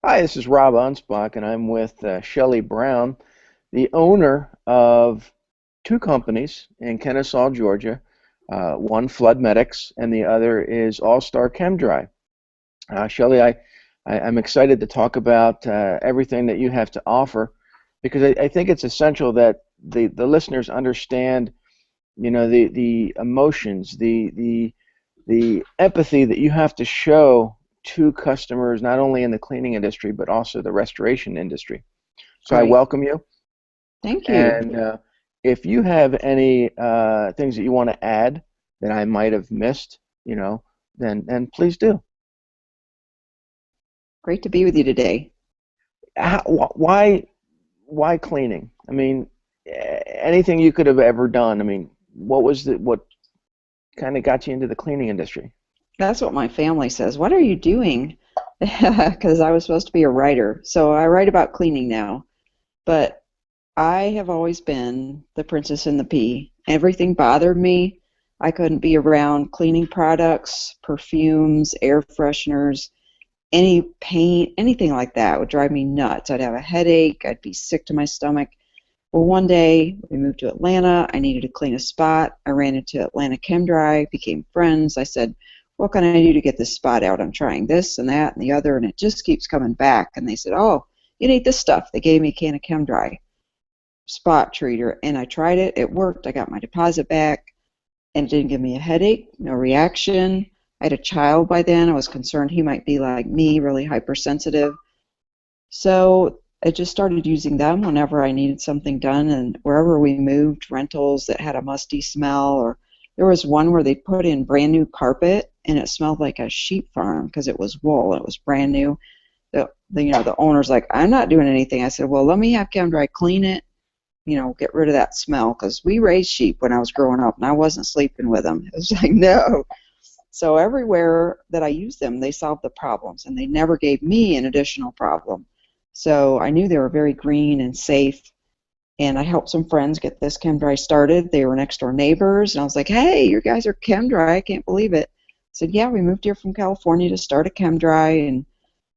Hi, this is Rob Anspach, and I'm with Shelly Browne, the owner of two companies in Kennesaw, Georgia. One Flood Medix, and the other is All-Star ChemDry. Shelly, I'm excited to talk about everything that you have to offer because I think it's essential that the listeners understand, the emotions, the empathy that you have to show to customers, not only in the cleaning industry, but also the restoration industry. So I Right. welcome you. Thank you. And if you have any things that you want to add that I might have missed, then please do. Great to be with you today. Why cleaning? I mean, anything you could have ever done. I mean, what kind of got you into the cleaning industry? That's what my family says. What are you doing? Because I was supposed to be a writer. So I write about cleaning now. But I have always been the princess and the pea. Everything bothered me. I couldn't be around cleaning products, perfumes, air fresheners, any paint, anything like that would drive me nuts. I'd have a headache. I'd be sick to my stomach. Well, one day we moved to Atlanta. I needed to clean a spot. I ran into Atlanta Chem Dry, became friends. I said, "What can I do to get this spot out? I'm trying this and that and the other, and it just keeps coming back." And they said, "Oh, you need this stuff." They gave me a can of Chem Dry spot treater, and I tried it. It worked. I got my deposit back, and it didn't give me a headache, no reaction. I had a child by then. I was concerned he might be like me, really hypersensitive. So I just started using them whenever I needed something done, and wherever we moved, rentals that had a musty smell, or there was one where they put in brand new carpet and it smelled like a sheep farm because it was wool. It was brand new. The owner's like, "I'm not doing anything." I said, "Well, let me have ChemDry clean it, get rid of that smell," because we raised sheep when I was growing up and I wasn't sleeping with them. It was like, no. So everywhere that I used them, they solved the problems, and they never gave me an additional problem. So I knew they were very green and safe, and I helped some friends get this ChemDry started. They were next door neighbors, and I was like, "Hey, you guys are ChemDry. I can't believe it." I said, "Yeah, we moved here from California to start a ChemDry." And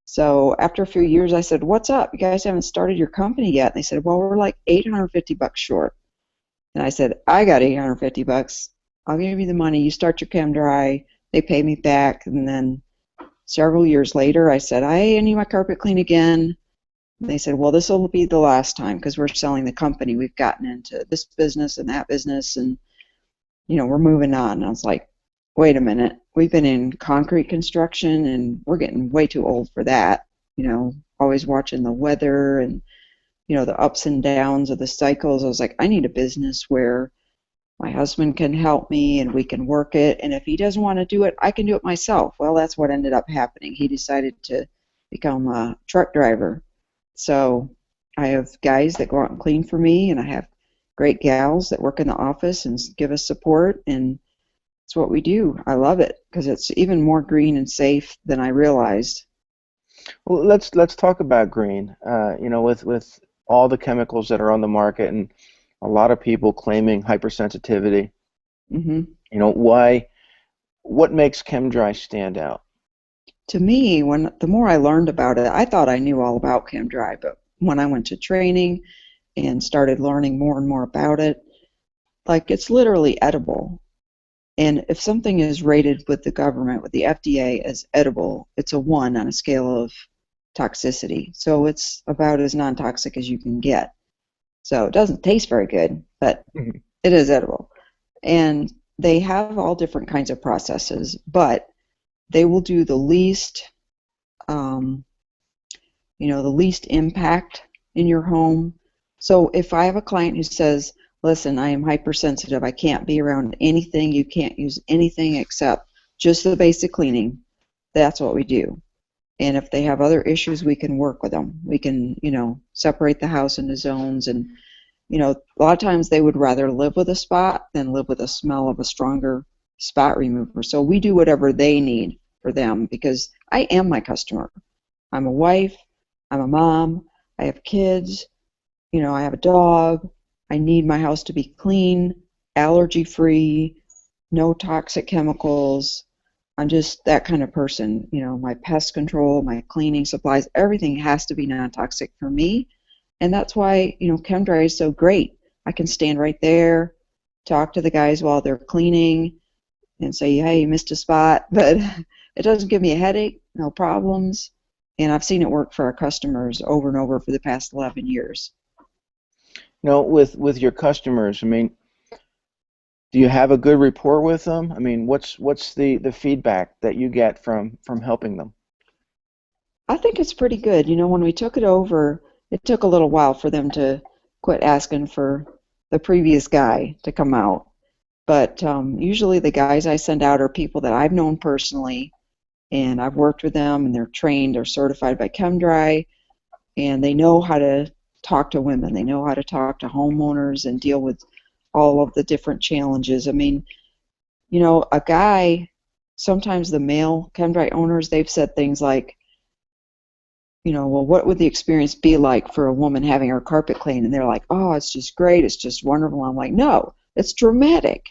so after a few years, I said, "What's up? You guys haven't started your company yet." And they said, "Well, we're like $850 short." And I said, "I got $850. I'll give you the money. You start your ChemDry." They pay me back, and then several years later, I said, "I need my carpet cleaned again." And they said, "Well, this will be the last time because we're selling the company. We've gotten into this business and that business, and we're moving on." And I was like, "Wait a minute. We've been in concrete construction, and we're getting way too old for that. Always watching the weather and the ups and downs of the cycles." I was like, "I need a business where my husband can help me and we can work it. And if he doesn't want to do it, I can do it myself." Well, that's what ended up happening. He decided to become a truck driver. So I have guys that go out and clean for me, and I have great gals that work in the office and give us support. And it's what we do. I love it because it's even more green and safe than I realized. Well, let's talk about green. With all the chemicals that are on the market and a lot of people claiming hypersensitivity. hmm Why? What makes ChemDry stand out? To me, when the more I learned about it, I thought I knew all about ChemDry, but when I went to training and started learning more and more about it, like it's literally edible. And if something is rated with the government, with the FDA as edible, it's a 1 on a scale of toxicity. So it's about as non-toxic as you can get. So it doesn't taste very good, but Mhm. it is edible. And they have all different kinds of processes, but they will do um, the least impact in your home. So if I have a client who says, "Listen, I am hypersensitive. I can't be around anything. You can't use anything except just the basic cleaning," that's what we do. And if they have other issues, we can work with them. We can, separate the house into zones. And, a lot of times they would rather live with a spot than live with the smell of a stronger spot remover. So we do whatever they need for them because I am my customer. I'm a wife. I'm a mom. I have kids. I have a dog. I need my house to be clean, allergy free, no toxic chemicals. I'm just that kind of person. You know, my pest control, my cleaning supplies, everything has to be non-toxic for me. And that's why, you know, ChemDry is so great. I can stand right there, talk to the guys while they're cleaning, and say, hey, you missed a spot. But it doesn't give me a headache, no problems. And I've seen it work for our customers over and over for the past 11 years. You know, with your customers, I mean, do you have a good rapport with them? I mean, what's the feedback that you get from helping them? I think it's pretty good. You know, when we took it over, it took a little while for them to quit asking for the previous guy to come out. But usually the guys I send out are people that I've known personally, and I've worked with them, and they're trained or certified by ChemDry, and they know how to talk to women. They know how to talk to homeowners and deal with all of the different challenges. I mean, you know, a guy, sometimes the male ChemDry owners, they've said things like, you know, well, what would the experience be like for a woman having her carpet cleaned? And they're like, oh, it's just great. It's just wonderful. I'm like, no, it's dramatic.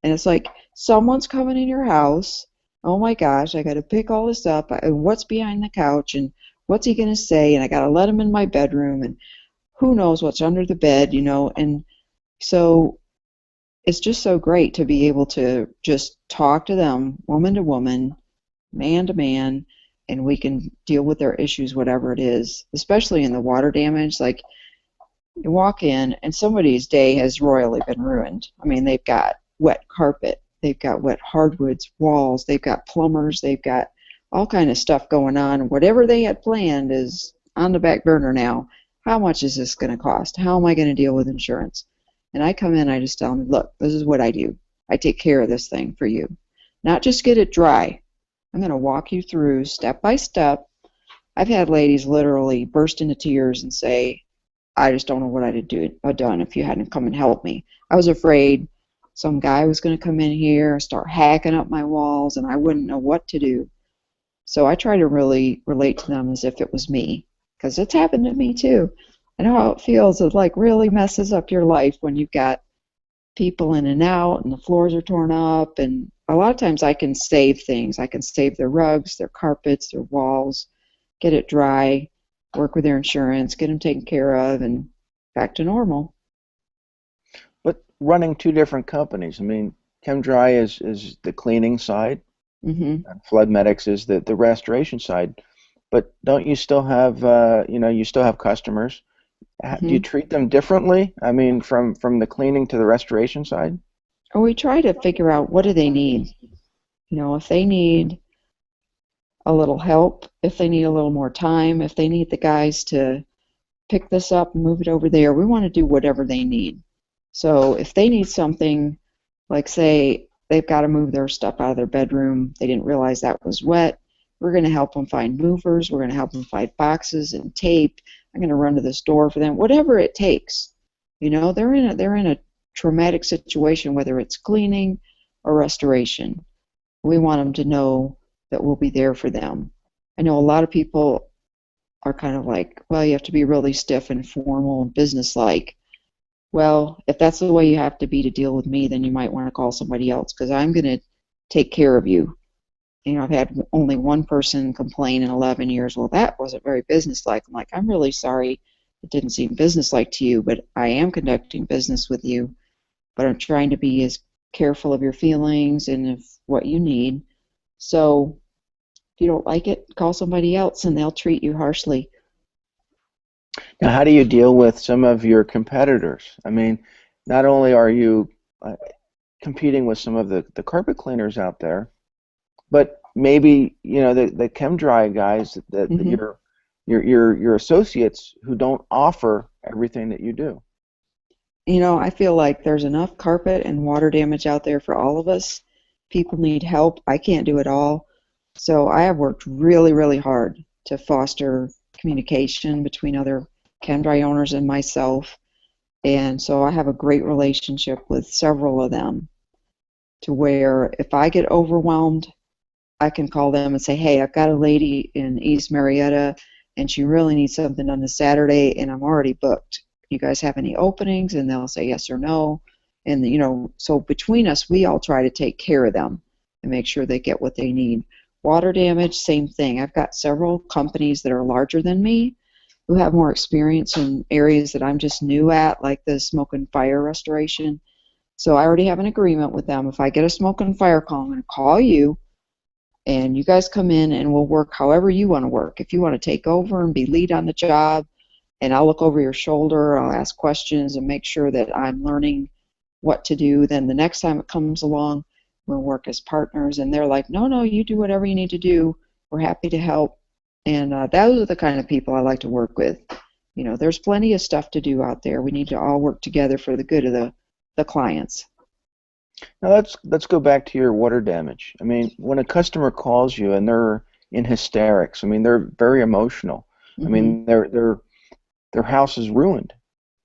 And it's like, someone's coming in your house. Oh my gosh, I got to pick all this up. And what's behind the couch? And what's he going to say? And I got to let him in my bedroom. And who knows what's under the bed, you know? And so it's just so great to be able to just talk to them, woman to woman, man to man, and we can deal with their issues, whatever it is, especially in the water damage. Like, you walk in and somebody's day has royally been ruined. I mean, they've got wet carpet, they've got wet hardwoods, walls, they've got plumbers, they've got all kind of stuff going on. Whatever they had planned is on the back burner now. How much is this going to cost? How am I going to deal with insurance? And I come in, I just tell them, look, this is what I do. I take care of this thing for you. Not just get it dry. I'm going to walk you through step by step. I've had ladies literally burst into tears and say, I just don't know what I'd done if you hadn't come and helped me. I was afraid some guy was going to come in here, start hacking up my walls, and I wouldn't know what to do. So I try to really relate to them as if it was me, because it's happened to me too. I know how it feels. It like really messes up your life when you've got people in and out and the floors are torn up, and a lot of times I can save things. I can save their rugs, their carpets, their walls, get it dry, work with their insurance, get them taken care of, and back to normal. But running two different companies, I mean, ChemDry is the cleaning side, Mm-hmm. and Flood Medix is the restoration side. But don't you still have you know, you still have customers? Do you Mm-hmm. treat them differently? I mean, from the cleaning to the restoration side? And we try to figure out what do they need. You know, if they need a little help, if they need a little more time, if they need the guys to pick this up and move it over there, we want to do whatever they need. So if they need something, like say they've got to move their stuff out of their bedroom, they didn't realize that was wet, we're going to help them find movers, we're going to help them find boxes and tape, I'm going to run to the store for them, whatever it takes. You know, they're in a traumatic situation, whether it's cleaning or restoration. We want them to know that we'll be there for them. I know a lot of people are kind of like, well, you have to be really stiff and formal and businesslike. Well, if that's the way you have to be to deal with me, then you might want to call somebody else, because I'm going to take care of you. You know, I've had only one person complain in 11 years, well, that wasn't very businesslike. I'm like, I'm really sorry it didn't seem businesslike to you, but I am conducting business with you, but I'm trying to be as careful of your feelings and of what you need. So if you don't like it, call somebody else and they'll treat you harshly. Now, how do you deal with some of your competitors? I mean, not only are you uh, competing with some of the carpet cleaners out there, but maybe, you know, the ChemDry guys, that Hmm. your associates who don't offer everything that you do. You know, I feel like there's enough carpet and water damage out there for all of us. People need help. I can't do it all. So I have worked really, really hard to foster communication between other ChemDry owners and myself. And so I have a great relationship with several of them, to where if I get overwhelmed, I can call them and say, hey, I've got a lady in East Marietta and she really needs something done this Saturday and I'm already booked. You guys have any openings? And they'll say yes or no. And, you know, so between us, we all try to take care of them. and make sure they get what they need. Water damage, same thing. I've got several companies that are larger than me who have more experience in areas that I'm just new at, like the smoke and fire restoration. So I already have an agreement with them. If I get a smoke and fire call, I'm going to call you, and you guys come in and we'll work however you want to work. If you want to take over and be lead on the job, and I'll look over your shoulder, I'll ask questions and make sure that I'm learning what to do. Then the next time it comes along, we'll work as partners. And they're like, no, no, you do whatever you need to do. We're happy to help. And those are the kind of people I like to work with. You know, there's plenty of stuff to do out there. We need to all work together for the good of the clients. Now let's go back to your water damage. I mean, when a customer calls you and they're in hysterics, I mean, they're very emotional. I mean, their house is ruined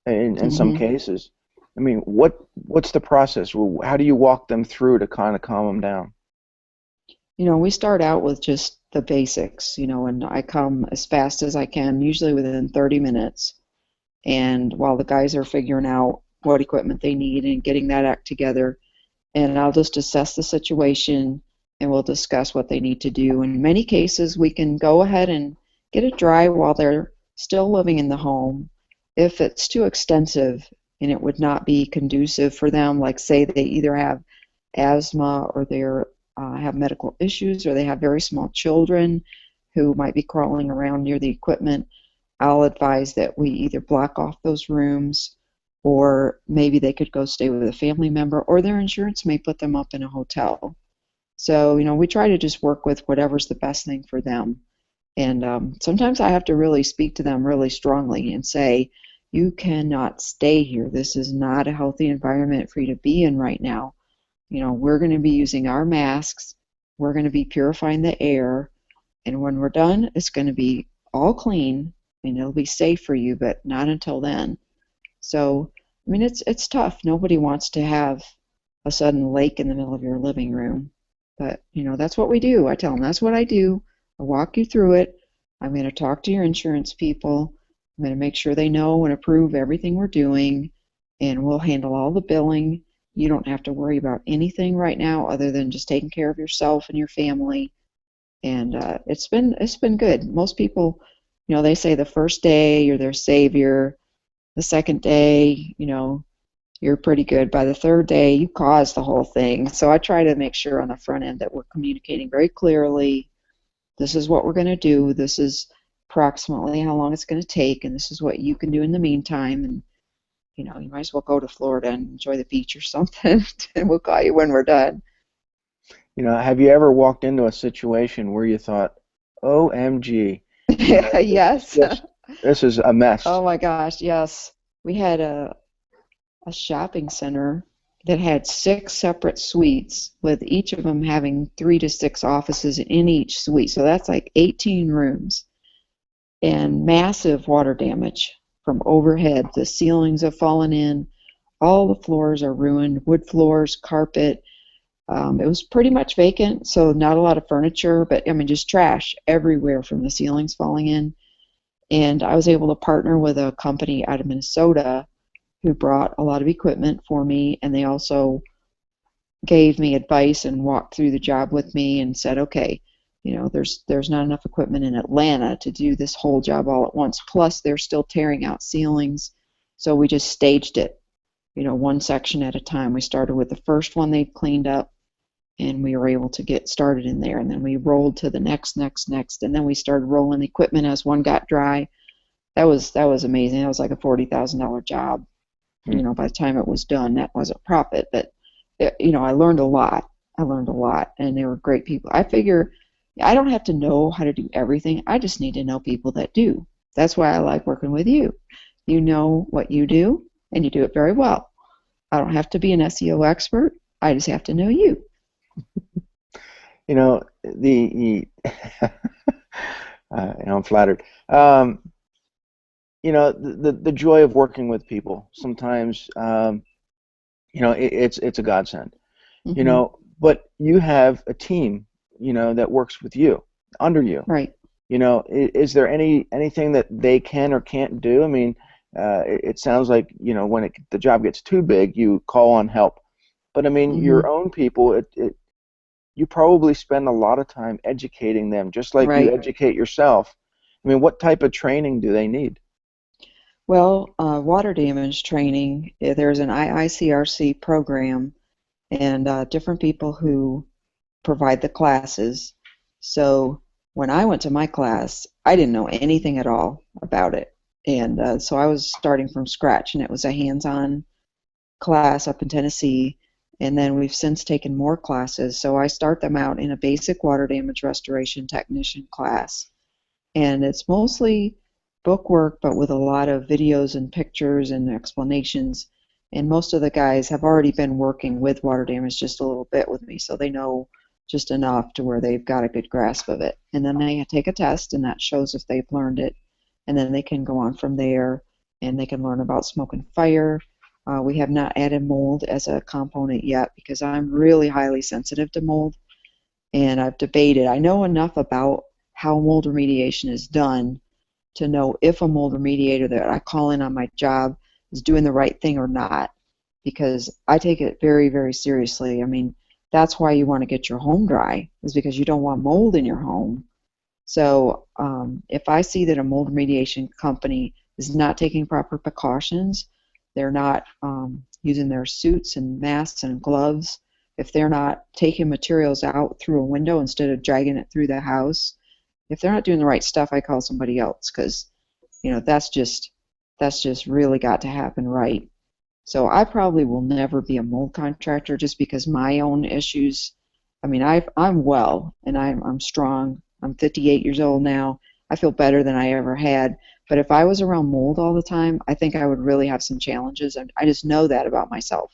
in some cases. I mean, what's the process? How do you walk them through to kind of calm them down? You know, we start out with just the basics, you know, and I come as fast as I can, usually within 30 minutes. And while the guys are figuring out what equipment they need and getting that act together, and I'll just assess the situation and we'll discuss what they need to do. In many cases, we can go ahead and get it dry while they're still living in the home. If it's too extensive and it would not be conducive for them, like say they either have asthma or they're have medical issues or they have very small children who might be crawling around near the equipment, I'll advise that we either block off those rooms or maybe they could go stay with a family member or their insurance may put them up in a hotel. So, you know, we try to just work with whatever's the best thing for them. And sometimes I have to really speak to them really strongly and say, you cannot stay here. This is not a healthy environment for you to be in right now. You know, we're going to be using our masks. We're going to be purifying the air. And when we're done, it's going to be all clean and it'll be safe for you, but not until then. So, I mean, it's tough. Nobody wants to have a sudden lake in the middle of your living room. But, you know, that's what we do. I tell them that's what I do. I walk you through it. I'm going to talk to your insurance people. I'm going to make sure they know and approve everything we're doing, and we'll handle all the billing. You don't have to worry about anything right now other than just taking care of yourself and your family. And it's been good. Most people, you know, they say the first day you're their savior. The second day, you know, you're pretty good. By the third day, you caused the whole thing. So I try to make sure on the front end that we're communicating very clearly. This is what we're going to do. This is approximately how long it's going to take, and this is what you can do in the meantime. And you know, you might as well go to Florida and enjoy the beach or something, and we'll call you when we're done. You know, have you ever walked into a situation where you thought, OMG, Yes. this is a mess? Oh my gosh, yes. We had a shopping center that had 6 separate suites, with each of them having 3 to 6 offices in each suite. So that's like 18 rooms, and massive water damage from overhead. The ceilings have fallen in. All the floors are ruined, wood floors, carpet. It was pretty much vacant, so not a lot of furniture, but I mean just trash everywhere from the ceilings falling in. And I was able to partner with a company out of Minnesota who brought a lot of equipment for me, and they also gave me advice and walked through the job with me and said, okay, you know, there's not enough equipment in Atlanta to do this whole job all at once. Plus, they're still tearing out ceilings, so we just staged it, you know, one section at a time. We started with the first one they'd cleaned up, and we were able to get started in there. And then we rolled to the next, and then we started rolling the equipment as one got dry. That was amazing. That was like a $40,000 job. You know, by the time it was done, that wasn't profit, but you know, I learned a lot. And they were great people. I figure I don't have to know how to do everything. I just need to know people that do. That's why I like working with you. You know what you do, and you do it very well. I don't have to be an SEO expert. I just have to know you. You know, you know, I'm flattered. You know, the joy of working with people. Sometimes, you know, it's a godsend. You know, but you have a team, you know, that works with you, under you. Right. You know, is there anything that they can or can't do? I mean, it sounds like, you know, when the job gets too big, you call on help. But I mean, your own people, you probably spend a lot of time educating them, just like you Right. educate yourself. I mean, what type of training do they need? Well, water damage training, there's an IICRC program and different people who provide the classes. So when I went to my class, I didn't know anything at all about it. And so I was starting from scratch, and it was a hands-on class up in Tennessee. And then we've since taken more classes. So I start them out in a basic water damage restoration technician class. And it's mostly book work, but with a lot of videos and pictures and explanations. And most of the guys have already been working with water damage just a little bit with me, so they know just enough to where they've got a good grasp of it. And then they take a test, and that shows if they've learned it. And then they can go on from there, and they can learn about smoke and fire. We have not added mold as a component yet because I'm really highly sensitive to mold, and I've debated. I know enough about how mold remediation is done to know if a mold remediator that I call in on my job is doing the right thing or not, because I take it very, very seriously. I mean, that's why you want to get your home dry, is because you don't want mold in your home. So if I see that a mold remediation company is not taking proper precautions, they're not using their suits and masks and gloves, if they're not taking materials out through a window instead of dragging it through the house, if they're not doing the right stuff, I call somebody else, because that's just really got to happen right. So I probably will never be a mold contractor just because my own issues. I mean, I'm well and I'm strong. I'm 58 years old now. I feel better than I ever had. But if I was around mold all the time, I think I would really have some challenges. And I just know that about myself.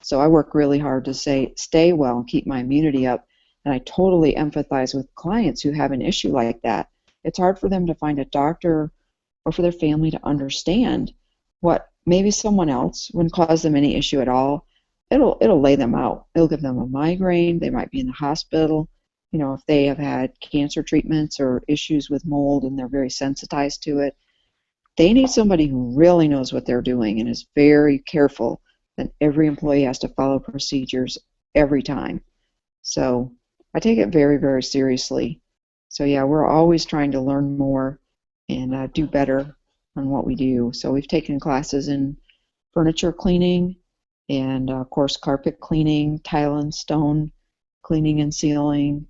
So I work really hard to stay well and keep my immunity up. And I totally empathize with clients who have an issue like that. It's hard for them to find a doctor or for their family to understand what maybe someone else wouldn't cause them any issue at all. It'll lay them out. It'll give them a migraine. They might be in the hospital. If they have had cancer treatments or issues with mold and they're very sensitized to it, they need somebody who really knows what they're doing and is very careful that every employee has to follow procedures every time. So I take it very, very seriously. So yeah, we're always trying to learn more and do better on what we do. So we've taken classes in furniture cleaning and, of course, carpet cleaning, tile and stone cleaning and sealing.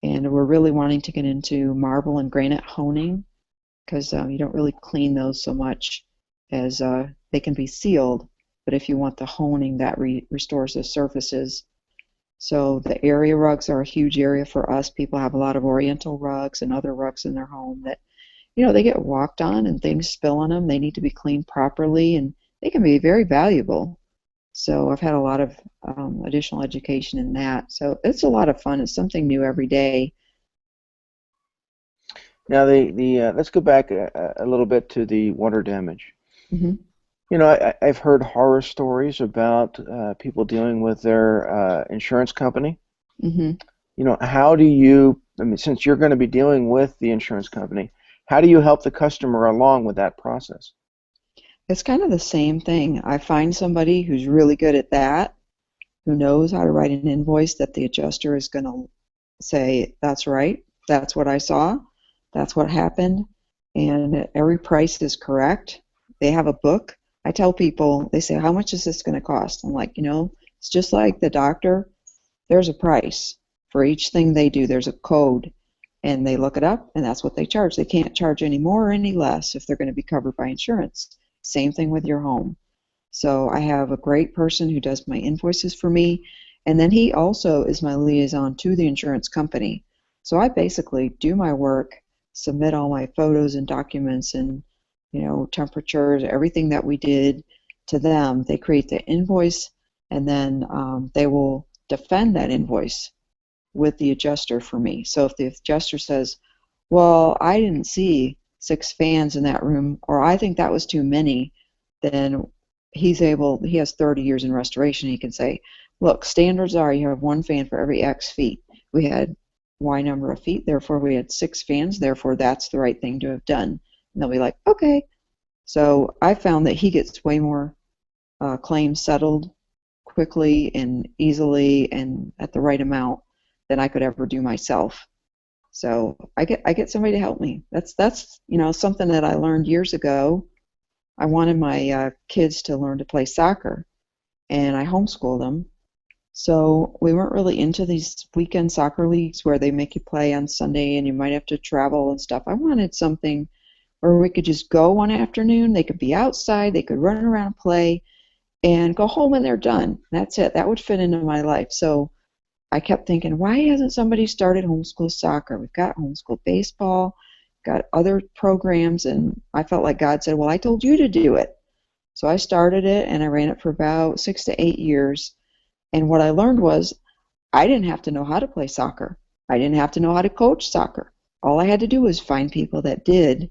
And we're really wanting to get into marble and granite honing because you don't really clean those so much as they can be sealed. But if you want the honing, that restores the surfaces. So the area rugs are a huge area for us. People have a lot of oriental rugs and other rugs in their home that, they get walked on and things spill on them. They need to be cleaned properly, and they can be very valuable. So I've had a lot of additional education in that. So it's a lot of fun. It's something new every day. Now, let's go back a little bit to the water damage. Mm-hmm. I've heard horror stories about people dealing with their insurance company. Mm-hmm. How do you, I mean, since you're going to be dealing with the insurance company, how do you help the customer along with that process? It's kind of the same thing. I find somebody who's really good at that, who knows how to write an invoice that the adjuster is going to say, that's right, that's what I saw, that's what happened, and every price is correct. They have a book. I tell people, they say, how much is this going to cost? I'm like, it's just like the doctor. There's a price for each thing they do. There's a code, and they look it up, and that's what they charge. They can't charge any more or any less if they're going to be covered by insurance. Same thing with your home. So I have a great person who does my invoices for me, and then he also is my liaison to the insurance company. So I basically do my work, submit all my photos and documents and temperatures, everything that we did to them. They create the invoice, and then they will defend that invoice with the adjuster for me. So if the adjuster says, well, I didn't see 6 fans in that room, or I think that was too many, then he has 30 years in restoration. He can say, look, standards are you have 1 fan for every X feet. We had Y number of feet, therefore we had 6 fans, therefore that's the right thing to have done. And they'll be like, okay. So I found that he gets way more claims settled quickly and easily and at the right amount than I could ever do myself. So I get somebody to help me. That's something that I learned years ago. I wanted my kids to learn to play soccer, and I homeschooled them. So we weren't really into these weekend soccer leagues where they make you play on Sunday and you might have to travel and stuff. I wanted something where we could just go one afternoon. They could be outside, they could run around and play, and go home when they're done. That's it. That would fit into my life. So I kept thinking, why hasn't somebody started homeschool soccer? We've got homeschool baseball, got other programs, and I felt like God said, well, I told you to do it. So I started it, and I ran it for about 6 to 8 years. And what I learned was I didn't have to know how to play soccer. I didn't have to know how to coach soccer. All I had to do was find people that did,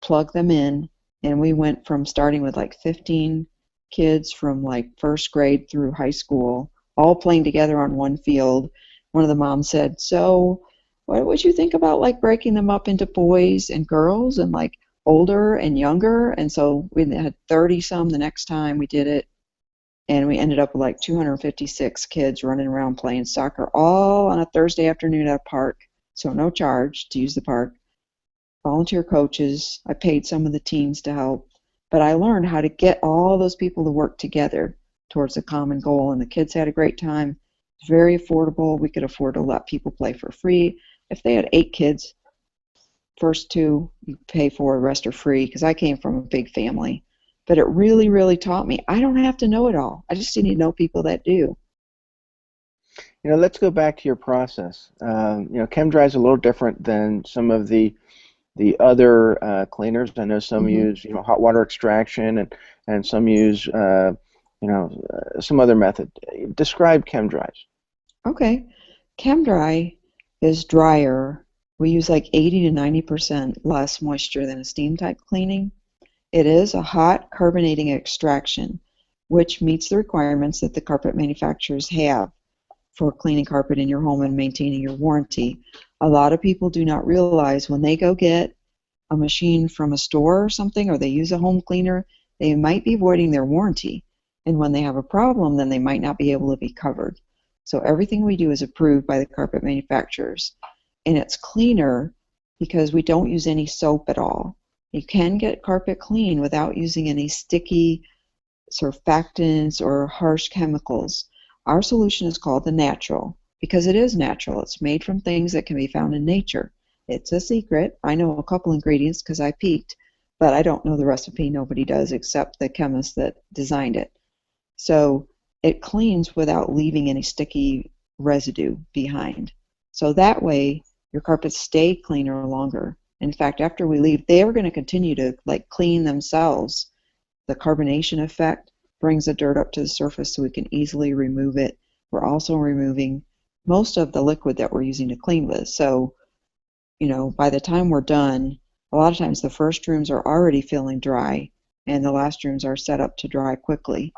plug them in, and we went from starting with like 15 kids from like first grade through high school, all playing together on one field. One of the moms said, so what would you think about like breaking them up into boys and girls and like older and younger? And so we had 30 some the next time we did it. And we ended up with like 256 kids running around playing soccer all on a Thursday afternoon at a park. So no charge to use the park. Volunteer coaches. I paid some of the teens to help. But I learned how to get all those people to work together towards a common goal. And the kids had a great time. It was very affordable. We could afford to let people play for free. If they had 8 kids, first 2 you pay for, the rest are free, because I came from a big family. But it really, really taught me I don't have to know it all. I just need to know people that do. Let's go back to your process. ChemDry is a little different than some of the other cleaners. I know some Mm-hmm. use hot water extraction and some use some other method. Describe ChemDry's. Okay. ChemDry is drier. We use like 80 to 90% less moisture than a steam type cleaning. It is a hot carbonating extraction, which meets the requirements that the carpet manufacturers have for cleaning carpet in your home and maintaining your warranty. A lot of people do not realize when they go get a machine from a store or something, or they use a home cleaner, they might be voiding their warranty. And when they have a problem, then they might not be able to be covered. So everything we do is approved by the carpet manufacturers. And it's cleaner because we don't use any soap at all. You can get carpet clean without using any sticky surfactants or harsh chemicals. Our solution is called the natural because it is natural. It's made from things that can be found in nature. It's a secret. I know a couple ingredients because I peeked, but I don't know the recipe. Nobody does except the chemist that designed it. So it cleans without leaving any sticky residue behind. So that way your carpets stay cleaner longer. In fact, after we leave, they are going to continue to like clean themselves. The carbonation effect brings the dirt up to the surface so we can easily remove it. We're also removing most of the liquid that we're using to clean with. So, by the time we're done, a lot of times the first rooms are already feeling dry and the last rooms are set up to dry quickly.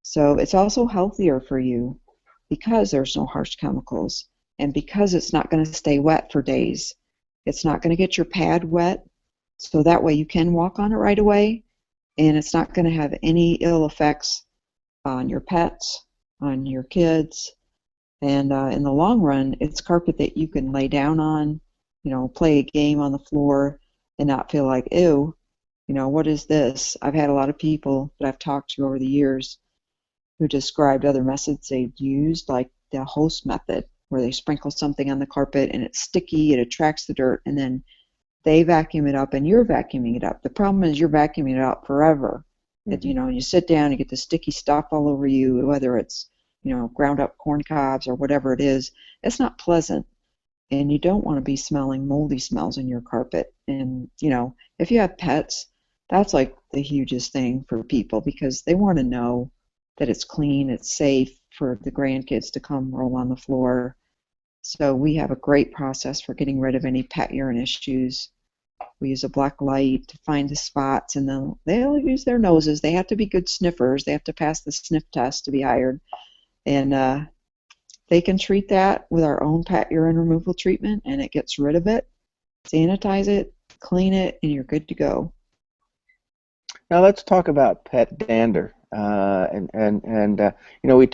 So it's also healthier for you because there's no harsh chemicals and because it's not going to stay wet for days. It's not going to get your pad wet, so that way you can walk on it right away, and it's not going to have any ill effects on your pets, on your kids, and in the long run, it's carpet that you can lay down on, play a game on the floor and not feel like, ew, what is this? I've had a lot of people that I've talked to over the years who described other methods they've used, like the host method, where they sprinkle something on the carpet and it's sticky, it attracts the dirt, and then they vacuum it up and you're vacuuming it up. The problem is you're vacuuming it up forever. Mm-hmm. You sit down, you get the sticky stuff all over you, whether it's, ground up corn cobs or whatever it is. It's not pleasant. And you don't want to be smelling moldy smells in your carpet. And, if you have pets, that's like the hugest thing for people because they want to know that it's clean, it's safe for the grandkids to come roll on the floor. So we have a great process for getting rid of any pet urine issues. We use a black light to find the spots, and then they'll use their noses. They have to be good sniffers. They have to pass the sniff test to be hired. And they can treat that with our own pet urine removal treatment, and it gets rid of it, sanitize it, clean it, and you're good to go. Now let's talk about pet dander.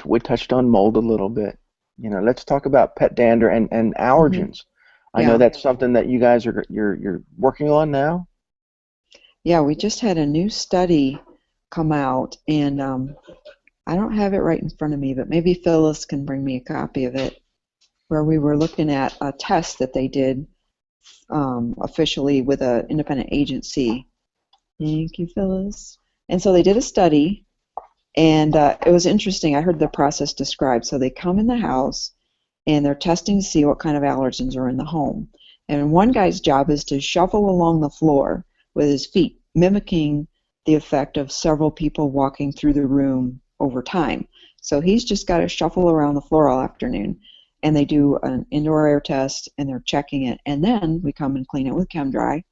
We touched on mold a little bit. let's talk about pet dander and Hmm. allergens. I know Yeah. that's something that you guys are you're working on now. Yeah, we just had a new study come out, and I don't have it right in front of me, but maybe Phyllis can bring me a copy of it, where we were looking at a test that they did officially with an independent agency. Thank you, Phyllis. And so they did a study, and it was interesting. I heard the process described. So they come in the house, and they're testing to see what kind of allergens are in the home. And one guy's job is to shuffle along the floor with his feet, mimicking the effect of several people walking through the room over time. So he's just got to shuffle around the floor all afternoon. And they do an indoor air test, and they're checking it. And then we come and clean it with ChemDry,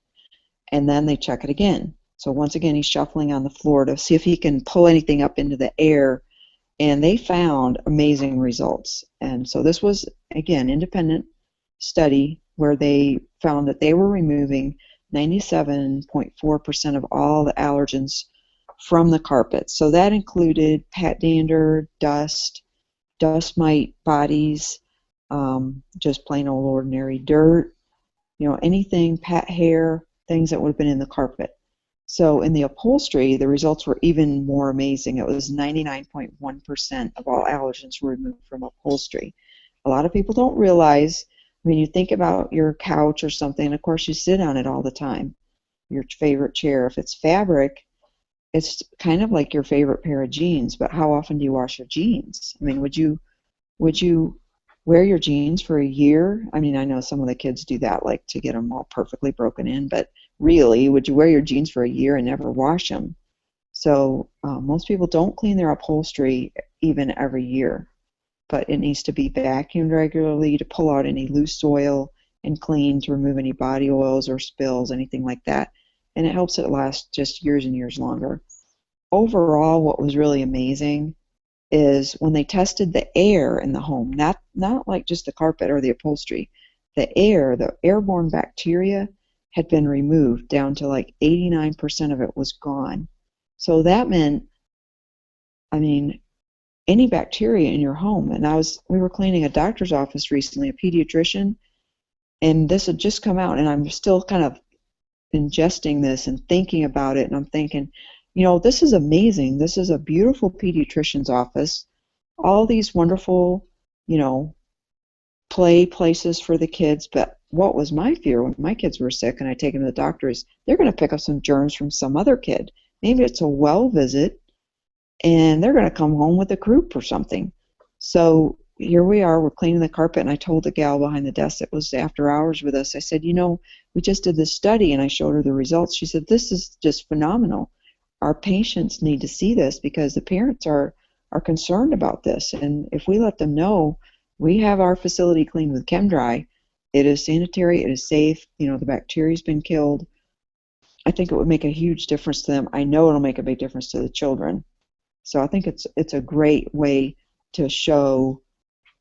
and then they check it again. So once again, he's shuffling on the floor to see if he can pull anything up into the air, and they found amazing results. And so this was, again, independent study where they found that they were removing 97.4% of all the allergens from the carpet. So that included pat dander, dust mite bodies, just plain old ordinary dirt, anything, pat hair, things that would have been in the carpet. So in the upholstery, the results were even more amazing. It was 99.1% of all allergens were removed from upholstery. A lot of people don't realize, when you think about your couch or something, of course you sit on it all the time, your favorite chair. If it's fabric, it's kind of like your favorite pair of jeans, but how often do you wash your jeans? I mean, would you wear your jeans for a year? I mean, I know some of the kids do that, like to get them all perfectly broken in, but really, would you wear your jeans for a year and never wash them? So most people don't clean their upholstery even every year, but it needs to be vacuumed regularly to pull out any loose soil and clean to remove any body oils or spills, anything like that. And it helps it last just years and years longer. Overall, what was really amazing is when they tested the air in the home, not like just the carpet or the upholstery, the airborne bacteria had been removed down to like 89% of it was gone. So that meant, I mean, any bacteria in your home. And we were cleaning a doctor's office recently, a pediatrician, and this had just come out, and I'm still kind of ingesting this and thinking about it, and I'm thinking, this is amazing. This is a beautiful pediatrician's office. All these wonderful, you know, play places for the kids. But what was my fear when my kids were sick and I take them to the doctor is they're going to pick up some germs from some other kid. Maybe it's a well visit and they're going to come home with a croup or something. So here we are, we're cleaning the carpet, and I told the gal behind the desk that was after hours with us, I said, we just did this study, and I showed her the results. She said, this is just phenomenal. Our patients need to see this because the parents are concerned about this. And if we let them know we have our facility cleaned with ChemDry, it is sanitary, it is safe, the bacteria's been killed, I think it would make a huge difference to them. I know it'll make a big difference to the children. So I think it's a great way to show,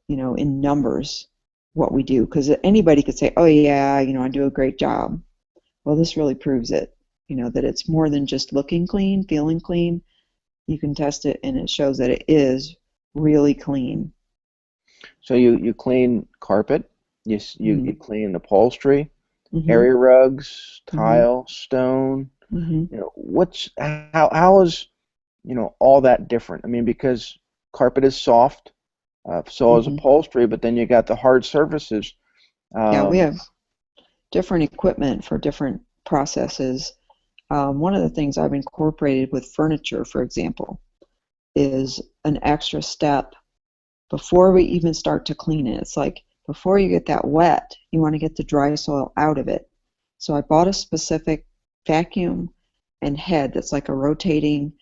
in numbers what we do, because anybody could say, oh yeah, I do a great job. Well, this really proves it, that it's more than just looking clean, feeling clean. You can test it, and it shows that it is really clean. So you clean carpet, you Mm-hmm. clean upholstery, Mm-hmm. area rugs, Mm-hmm. tile, stone. Mm-hmm. What's how is all that different? I mean, because carpet is soft, so is Mm-hmm. upholstery, but then you got the hard surfaces. Yeah, we Um, have different equipment for different processes. One of the things I've incorporated with furniture, for example, is an extra step before we even start to clean it. It's like before you get that wet, you want to get the dry soil out of it. So I bought a specific vacuum and head that's like a rotating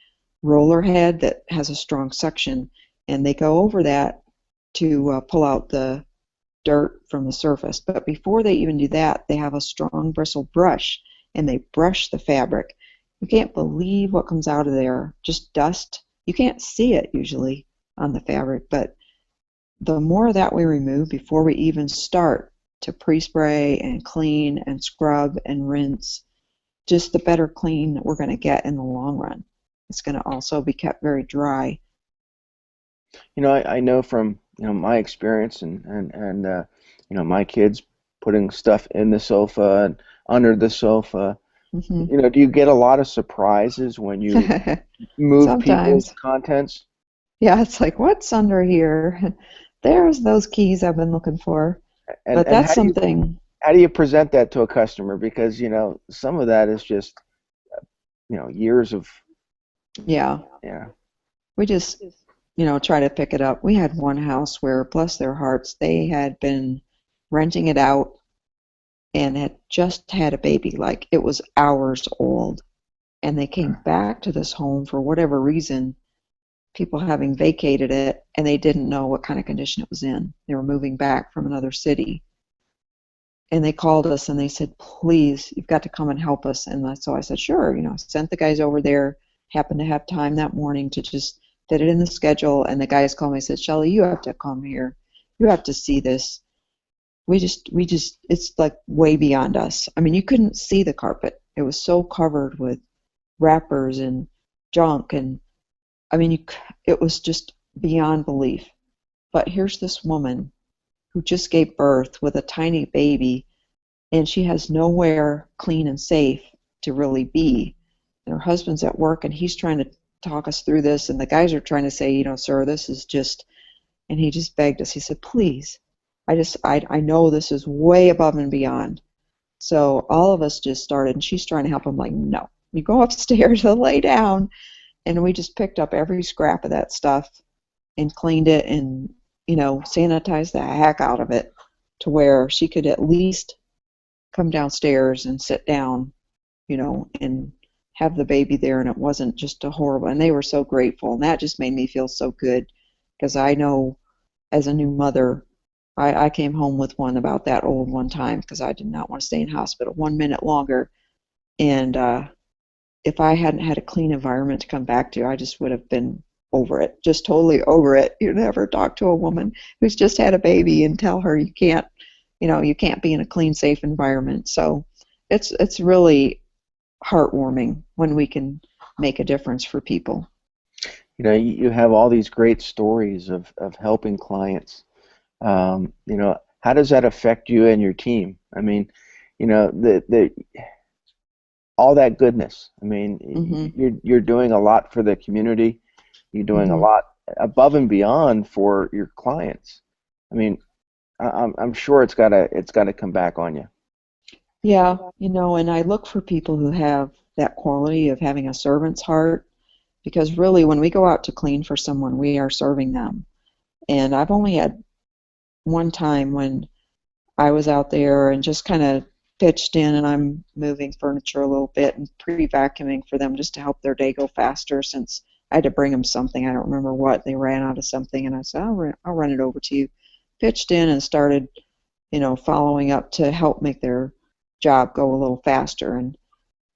roller head that has a strong suction, and they go over that to pull out the dirt from the surface. But before they even do that, they have a strong bristle brush, and they brush the fabric. You can't believe what comes out of there. Just dust. You can't see it usually on the fabric, but the more that we remove before we even start to pre-spray and clean and scrub and rinse, just the better clean that we're going to get in the long run. It's going to also be kept very dry. I know from my experience and my kids putting stuff in the sofa and under the sofa. Hmm. Do you get a lot of surprises when you move people's Sometimes. contents? Yeah, it's like, what's under here? There's those keys I've been looking for. And But and that's something, how do you present that to a customer? Because some of that is just years of yeah, yeah. we just, try to pick it up. We had one house where, bless their hearts, they had been renting it out and had just had a baby, like it was hours old. And they came back to this home for whatever reason, people having vacated it, and they didn't know what kind of condition it was in. They were moving back from another city. And they called us and they said, please, you've got to come and help us. And so I said, sure. Sent the guys over there, happened to have time that morning to just fit it in the schedule. And the guys called me and said, Shelly, you have to come here. You have to see this. It's like way beyond us. I mean, you couldn't see the carpet. It was so covered with wrappers and junk. And I mean, it was just beyond belief. But here's this woman who just gave birth with a tiny baby, and she has nowhere clean and safe to really be. And her husband's at work, and he's trying to talk us through this, and the guys are trying to say, sir, this is just, and he just begged us. He said, please, I know this is way above and beyond. So all of us just started, and she's trying to help him, like, no, you go upstairs and lay down. And we just picked up every scrap of that stuff and cleaned it and, sanitized the heck out of it to where she could at least come downstairs and sit down, and have the baby there, and it wasn't just a horrible. And they were so grateful, and that just made me feel so good because I know as a new mother, I came home with one about that old one time because I did not want to stay in hospital 1 minute longer. And if I hadn't had a clean environment to come back to, I just would have been over it, just totally over it. You never talk to a woman who's just had a baby and tell her you can't be in a clean, safe environment. So it's really heartwarming when we can make a difference for people. You have all these great stories of helping clients. How does that affect you and your team? I mean, the all that goodness. I mean, Hmm. you're doing a lot for the community. You're doing a Hmm. lot above and beyond for your clients. I mean, I'm sure it's gotta come back on you. Yeah, and I look for people who have that quality of having a servant's heart because really when we go out to clean for someone, we are serving them. And I've only had one time when I was out there and just kind of pitched in, and I'm moving furniture a little bit and pre-vacuuming for them just to help their day go faster since I had to bring them something. I don't remember what. They ran out of something, and I said, I'll run it over to you. Pitched in and started, following up to help make their job go a little faster.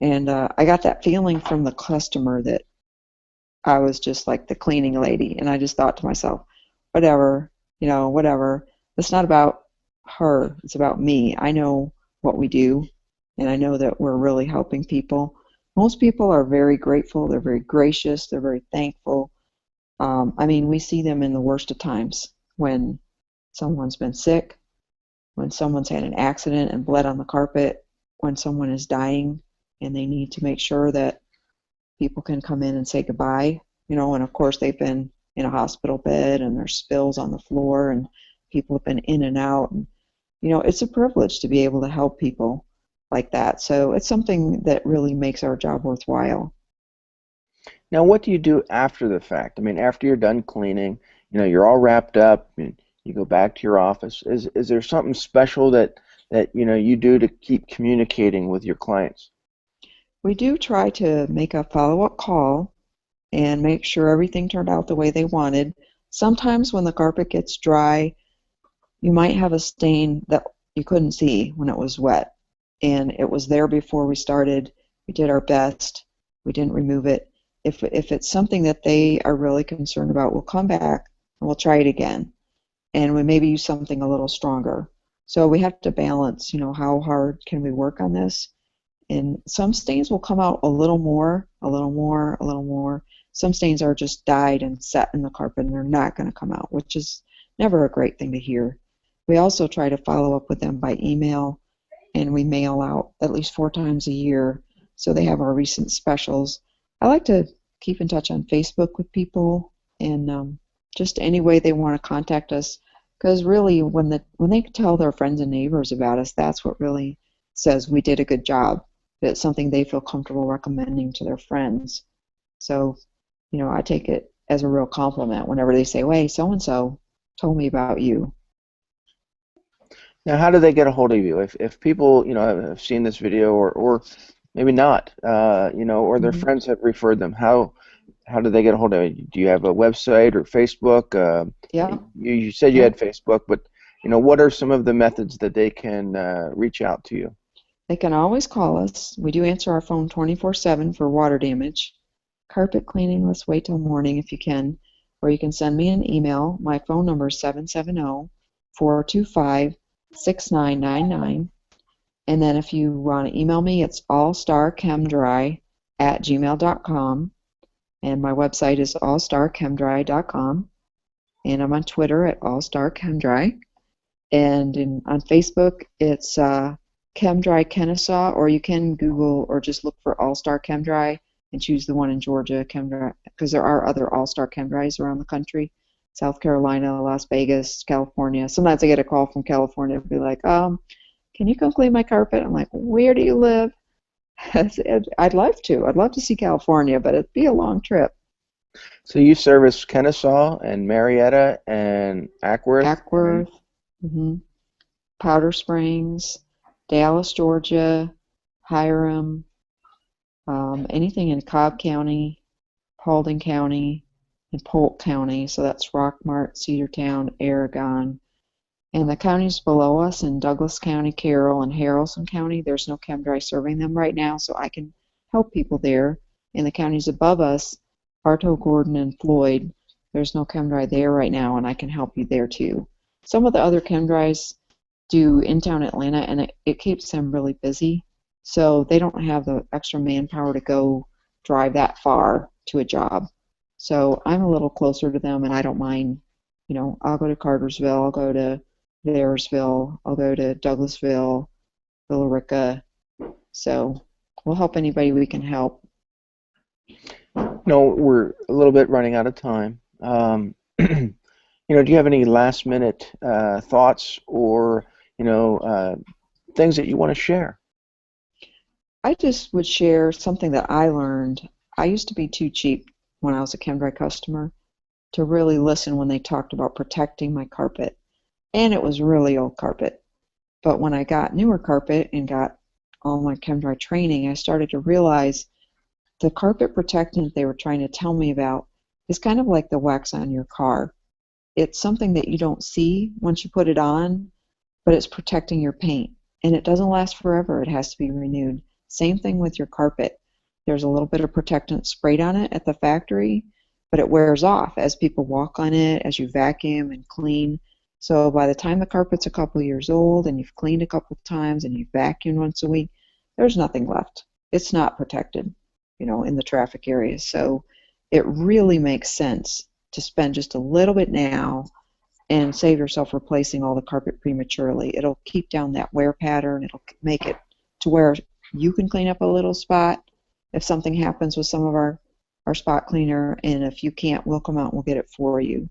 And I got that feeling from the customer that I was just like the cleaning lady. And I just thought to myself, whatever, whatever. It's not about her. It's about me. I know what we do, and I know that we're really helping people. Most people are very grateful. They're very gracious. They're very thankful. I mean, we see them in the worst of times when someone's been sick, when someone's had an accident and bled on the carpet, when someone is dying and they need to make sure that people can come in and say goodbye, and of course they've been in a hospital bed and there's spills on the floor and people have been in and out. And, it's a privilege to be able to help people like that. So it's something that really makes our job worthwhile. Now, what do you do after the fact? I mean, after you're done cleaning, you're all wrapped up, and you go back to your office. Is there something special that you do to keep communicating with your clients? We do try to make a follow-up call and make sure everything turned out the way they wanted. Sometimes when the carpet gets dry, you might have a stain that you couldn't see when it was wet. And it was there before we started. We did our best. We didn't remove it. If it's something that they are really concerned about, we'll come back and we'll try it again. And we maybe use something a little stronger. So we have to balance, how hard can we work on this? And some stains will come out a little more, a little more, a little more. Some stains are just dyed and set in the carpet and they're not going to come out, which is never a great thing to hear. We also try to follow up with them by email, and we mail out at least 4 times a year, so they have our recent specials. I like to keep in touch on Facebook with people, and just any way they want to contact us, because really when they tell their friends and neighbors about us, that's what really says we did a good job. It's something they feel comfortable recommending to their friends. So, I take it as a real compliment whenever they say, "Hey, so and so told me about you." Now, how do they get a hold of you? If people, have seen this video or maybe not, or their Mhm. friends have referred them, how do they get a hold of you? Do you have a website or Facebook? Yeah, You said you yeah. had Facebook, but what are some of the methods that they can reach out to you? They can always call us. We do answer our phone 24/7 for water damage. Carpet cleaning, let's wait till morning if you can. Or you can send me an email. My phone number is 770-425-6999. And then if you want to email me, it's allstarchemdry@gmail.com. And my website is allstarchemdry.com. And I'm on Twitter at allstarchemdry. And on Facebook, it's ChemDry Kennesaw, or you can Google or just look for All-Star ChemDry and choose the one in Georgia, ChemDry, because there are other All-Star ChemDrys around the country. South Carolina, Las Vegas, California. Sometimes I get a call from California and be like, can you come clean my carpet? I'm like, where do you live? I'd love to. I'd love to see California, but it'd be a long trip. So you service Kennesaw and Marietta and Ackworth and Ackworth, hmm Powder Springs, Dallas, Georgia, Hiram, anything in Cobb County, Paulding County, and Polk County. So that's Rockmart, Cedartown, Aragon. And the counties below us in Douglas County, Carroll, and Haralson County, there's no ChemDry serving them right now, so I can help people there. In the counties above us, Bartow, Gordon, and Floyd, there's no ChemDry there right now, and I can help you there too. Some of the other ChemDrys do in town Atlanta, and it keeps them really busy, so they don't have the extra manpower to go drive that far to a job. So I'm a little closer to them, and I don't mind. I'll go to Cartersville, I'll go to Blairsville, I'll go to Douglasville, Billerica. So we'll help anybody we can help. no, we're a little bit running out of time. Do you have any last minute thoughts or things that you want to share? I just would share something that I learned. I used to be too cheap when I was a ChemDry customer to really listen when they talked about protecting my carpet. And it was really old carpet. But when I got newer carpet and got all my ChemDry training, I started to realize the carpet protectant they were trying to tell me about is kind of like the wax on your car. It's something that you don't see once you put it on, but it's protecting your paint. And it doesn't last forever. It has to be renewed. Same thing with your carpet. There's a little bit of protectant sprayed on it at the factory, but it wears off as people walk on it, as you vacuum and clean. So by the time the carpet's a couple years old and you've cleaned a couple times and you've vacuumed once a week, there's nothing left. It's not protected, in the traffic areas. So it really makes sense to spend just a little bit now and save yourself replacing all the carpet prematurely. It'll keep down that wear pattern. It'll make it to where you can clean up a little spot if something happens with some of our spot cleaner, and if you can't, we'll come out and we'll get it for you.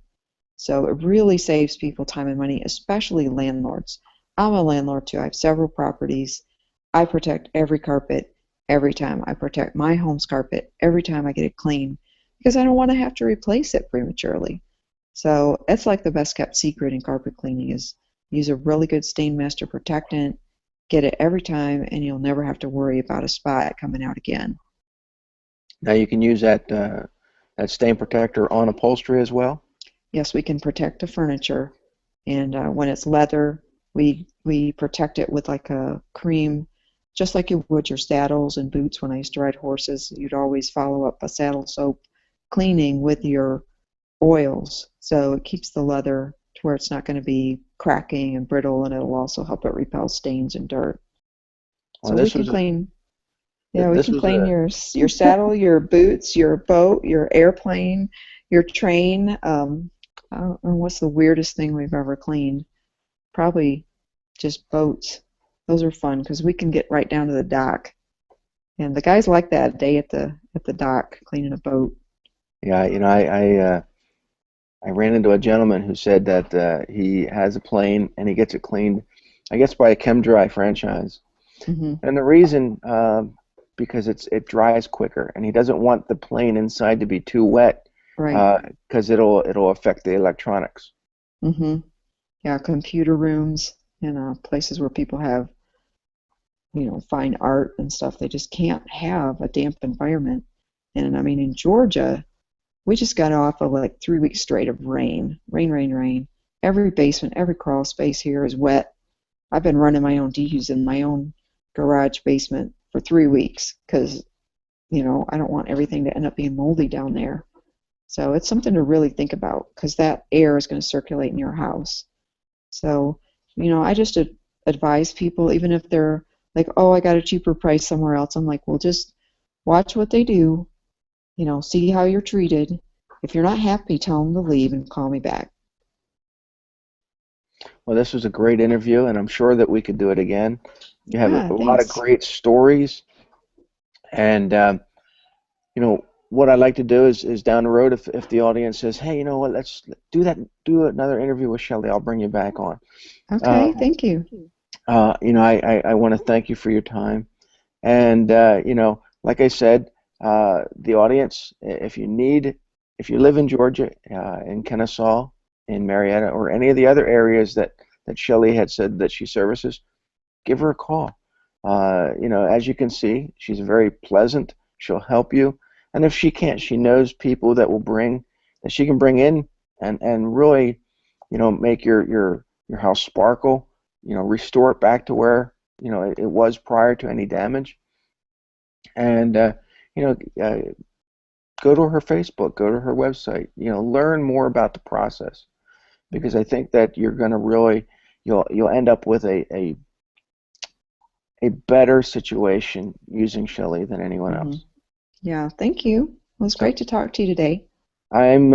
So it really saves people time and money, especially landlords. I'm a landlord too. I have several properties. I protect every carpet every time. I protect my home's carpet every time I get it clean because I don't want to have to replace it prematurely. So it's like the best kept secret in carpet cleaning is use a really good stain master protectant, get it every time, and you'll never have to worry about a spot coming out again. Now you can use that stain protector on upholstery as well. Yes, we can protect the furniture, and when it's leather, we protect it with like a cream, just like you would your saddles and boots. When I used to ride horses, you'd always follow up a saddle soap cleaning with your oils, so it keeps the leather to where it's not going to be cracking and brittle, and it'll also help it repel stains and dirt. Well, So we can clean. Yeah, we this can was clean a your saddle, your boots, your boat, your airplane, your train. I don't know what's the weirdest thing we've ever cleaned. Probably just boats. Those are fun because we can get right down to the dock. And the guys like that day at the dock cleaning a boat. Yeah, I ran into a gentleman who said that he has a plane and he gets it cleaned, I guess, by a ChemDry franchise. Hmm. And the reason, because it dries quicker, and he doesn't want the plane inside to be too wet, Right. because it'll affect the electronics. Hmm. Yeah, computer rooms and places where people have, fine art and stuff. They just can't have a damp environment. And I mean, in Georgia, we just got off of like 3 weeks straight of rain, rain, rain, rain. Every basement, every crawl space here is wet. I've been running my own defuse in my own garage basement for 3 weeks because, I don't want everything to end up being moldy down there. So it's something to really think about because that air is going to circulate in your house. So, I just advise people, even if they're like, oh, I got a cheaper price somewhere else, I'm like, well, just watch what they do, see how you're treated. If you're not happy, tell them to leave and call me back. Well, this was a great interview, and I'm sure that we could do it again. You have Yeah, a lot of thanks. great stories, and you know what I'd like to do is down the road, if the audience says, hey, you know what, let's do another interview with Shelly, I'll bring you back on. Okay, Um, thank you. I want to thank you for your time. And like I said, the audience, if you live in Georgia, in Kennesaw, in Marietta, or any of the other areas that Shelly had said that she services, give her a call. As you can see, she's very pleasant. She'll help you. And if she can't, she knows people that she can bring in and really, make your house sparkle, restore it back to where, it was prior to any damage. And, you know, go to her Facebook, go to her website, learn more about the process, because I think that you're going to really, you'll end up with a better situation using Shelly than anyone Hmm. else. Yeah, thank you. It was So great to talk to you today. I'm